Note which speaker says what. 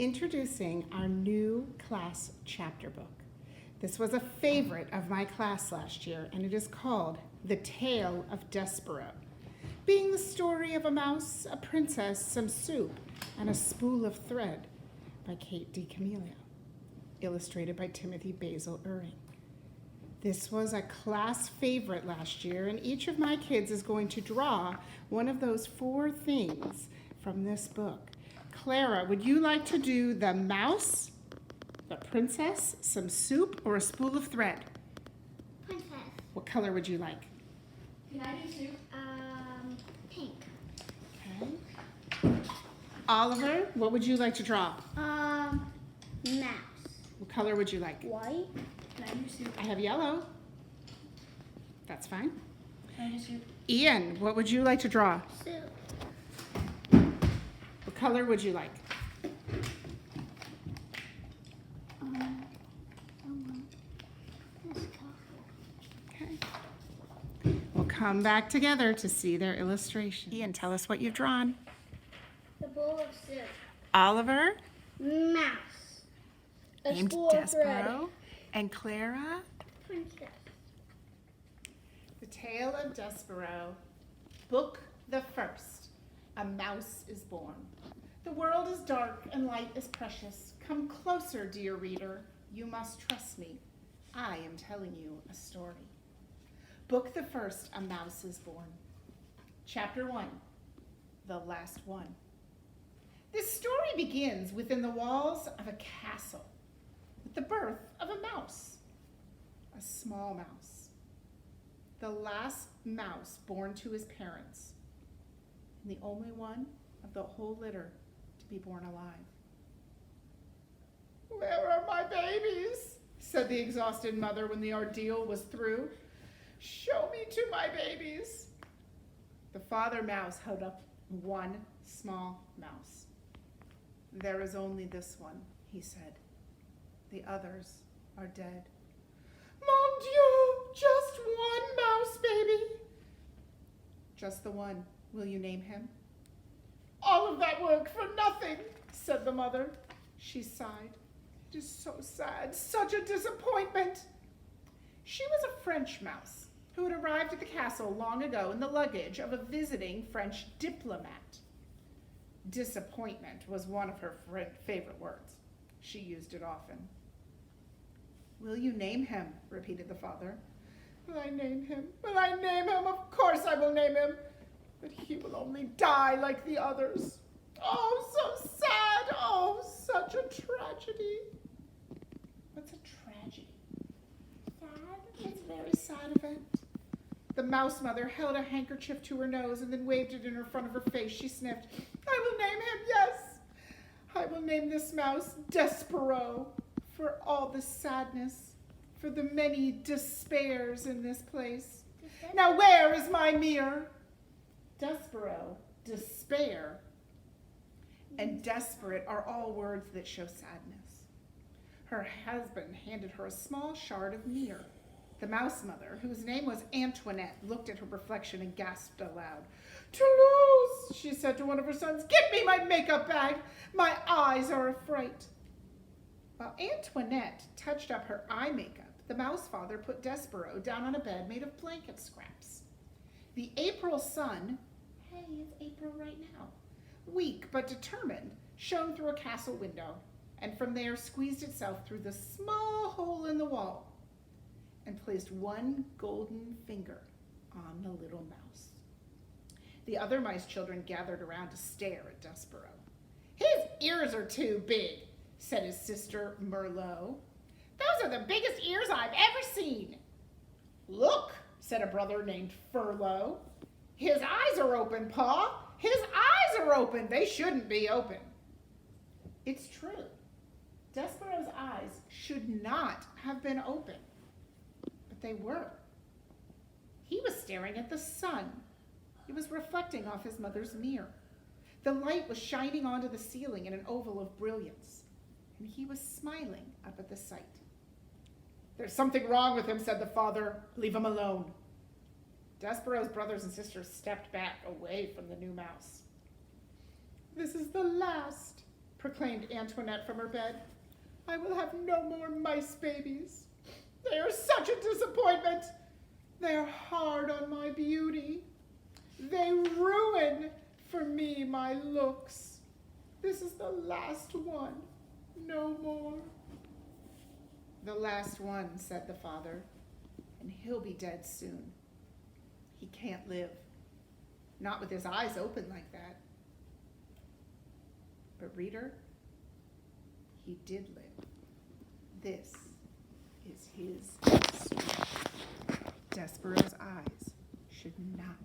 Speaker 1: Introducing our new class chapter book. This was a favorite of my class last year, and it is called The Tale of Despereaux, being the story of a mouse, a princess, some soup, and a spool of thread by Kate DiCamillo, illustrated by Timothy Basil Irving. This was a class favorite last year, and each of my kids is going to draw one of those 4 things from this book. Clara, would you like to do the mouse, the princess, some soup, or a spool of thread?
Speaker 2: Princess.
Speaker 1: What color would you like?
Speaker 3: Can I do soup?
Speaker 2: Pink.
Speaker 1: Okay. Oliver, what would you like to draw?
Speaker 2: Mouse.
Speaker 1: What color would you like?
Speaker 2: White.
Speaker 3: Can I do soup?
Speaker 1: I have yellow. That's fine.
Speaker 3: Can I do soup?
Speaker 1: Ian, what would you like to draw?
Speaker 2: Soup.
Speaker 1: What color would you like?
Speaker 2: This color.
Speaker 1: Okay. We'll come back together to see their illustration. Ian, tell us what you've drawn.
Speaker 2: The bowl of soup.
Speaker 1: Oliver,
Speaker 2: Mouse. A
Speaker 1: named
Speaker 2: spool of thread.
Speaker 1: Despereaux, and Clara.
Speaker 2: Princess.
Speaker 1: The Tale of Despereaux, Book the First. A mouse is born. The world is dark and light is precious. Come closer, dear reader. You must trust me. I am telling you a story. Book the First, A Mouse is Born. Chapter 1, The Last One. This story begins within the walls of a castle with the birth of a mouse, a small mouse. The last mouse born to his parents, and the only one of the whole litter to be born alive. "Where are my babies?" said the exhausted mother when the ordeal was through. "Show me to my babies." The father mouse held up one small mouse. "There is only this one," he said. "The others are dead." "Mon Dieu, just one mouse, baby." "Just the one. Will you name him?" "All of that work for nothing," said the mother. She sighed. "It is so sad, such a disappointment." She was a French mouse who had arrived at the castle long ago in the luggage of a visiting French diplomat. Disappointment was one of her favorite words. She used it often. "Will you name him?" repeated the father. "Will I name him? Will I name him? Of course I will name him. But he will only die like the others. Oh, so sad. Oh, such a tragedy." What's a tragedy? Sad? It's a very sad event. The mouse mother held a handkerchief to her nose and then waved it in front of her face. She sniffed. "I will name him, yes. I will name this mouse Despereaux, for all the sadness, for the many despairs in this place. Now where is my mirror?" Despereaux, despair, and desperate are all words that show sadness. Her husband handed her a small shard of mirror. The mouse mother, whose name was Antoinette, looked at her reflection and gasped aloud. "Toulouse," she said to one of her sons, "get me my makeup bag. My eyes are a fright." While Antoinette touched up her eye makeup, the mouse father put Despereaux down on a bed made of blanket scraps. The April sun, hey, it's April right now, weak but determined, shone through a castle window, and from there squeezed itself through the small hole in the wall and placed one golden finger on the little mouse. The other mice children gathered around to stare at Despereaux. "His ears are too big," said his sister Merlot. "Those are the biggest ears I've ever seen." "Look," said a brother named Furlough. "His eyes are open, Pa. His eyes are open. They shouldn't be open." It's true. Despereaux's eyes should not have been open, but they were. He was staring at the sun. It was reflecting off his mother's mirror. The light was shining onto the ceiling in an oval of brilliance, and he was smiling up at the sight. "There's something wrong with him," said the father. "Leave him alone." Despereaux's brothers and sisters stepped back away from the new mouse. "This is the last proclaimed Antoinette from her bed. I will have no more mice babies. They are such a disappointment. They are hard on my beauty. They ruin for me my looks. This is the last one. No more. The last one, said the father, and he'll be dead soon. He can't live. Not with his eyes open like that. But reader, he did live. This is his story. Despereaux's eyes should not